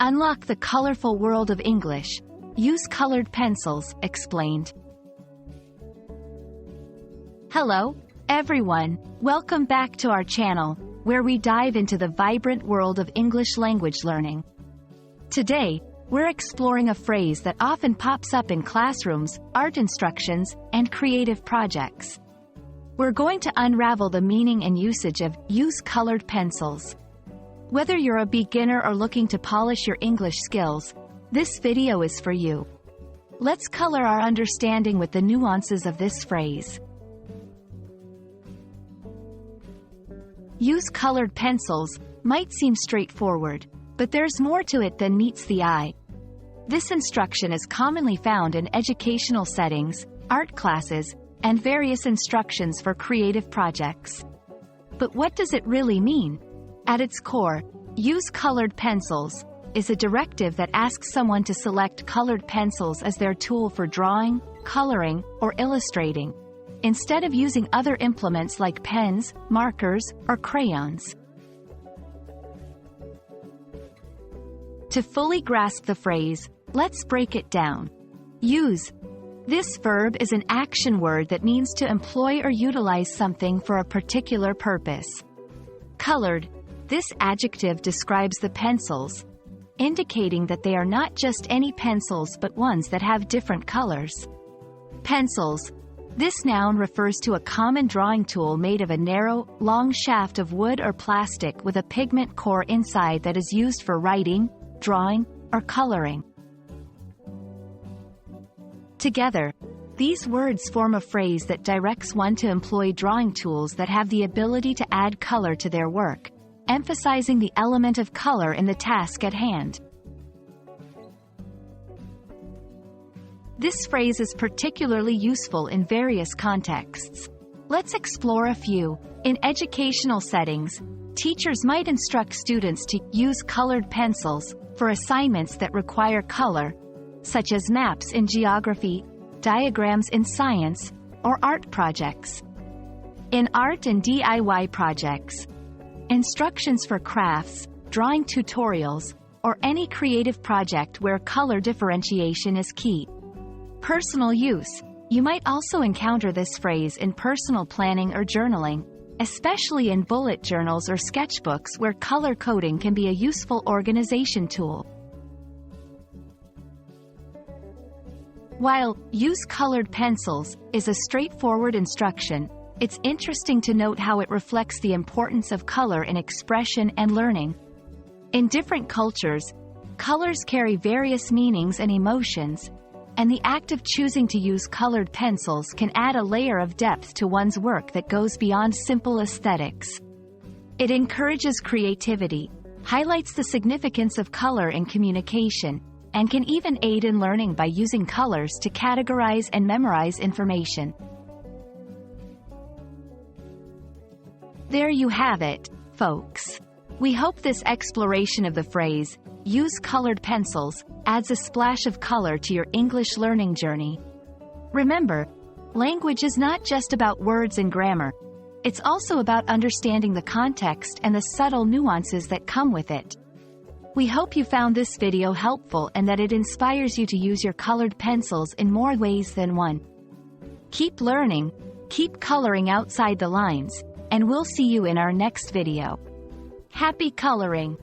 Unlock the colorful world of English. Use colored pencils, explained. Hello, everyone. Welcome back to our channel, where we dive into the vibrant world of English language learning. Today, we're exploring a phrase that often pops up in classrooms, art instructions, and creative projects. We're going to unravel the meaning and usage of use colored pencils. Whether you're a beginner or looking to polish your English skills, this video is for you. Let's color our understanding with the nuances of this phrase. Use colored pencils might seem straightforward, but there's more to it than meets the eye. This instruction is commonly found in educational settings, art classes, and various instructions for creative projects. But what does it really mean? At its core, use colored pencils is a directive that asks someone to select colored pencils as their tool for drawing, coloring, or illustrating, instead of using other implements like pens, markers, or crayons. To fully grasp the phrase, let's break it down. Use. This verb is an action word that means to employ or utilize something for a particular purpose. Colored. This adjective describes the pencils, indicating that they are not just any pencils but ones that have different colors. Pencils. This noun refers to a common drawing tool made of a narrow, long shaft of wood or plastic with a pigment core inside that is used for writing, drawing, or coloring. Together, these words form a phrase that directs one to employ drawing tools that have the ability to add color to their work, emphasizing the element of color in the task at hand. This phrase is particularly useful in various contexts. Let's explore a few. In educational settings, teachers might instruct students to use colored pencils for assignments that require color, such as maps in geography, diagrams in science, or art projects. In art and DIY projects, instructions for crafts, drawing tutorials, or any creative project where color differentiation is key. Personal use. You might also encounter this phrase in personal planning or journaling, especially in bullet journals or sketchbooks where color coding can be a useful organization tool. While use colored pencils is a straightforward instruction, it's interesting to note how it reflects the importance of color in expression and learning. In different cultures, colors carry various meanings and emotions, and the act of choosing to use colored pencils can add a layer of depth to one's work that goes beyond simple aesthetics. It encourages creativity, highlights the significance of color in communication, and can even aid in learning by using colors to categorize and memorize information. There you have it, folks. We hope this exploration of the phrase, use colored pencils, adds a splash of color to your English learning journey. Remember, language is not just about words and grammar. It's also about understanding the context and the subtle nuances that come with it. We hope you found this video helpful and that it inspires you to use your colored pencils in more ways than one. Keep learning, keep coloring outside the lines, and we'll see you in our next video. Happy coloring!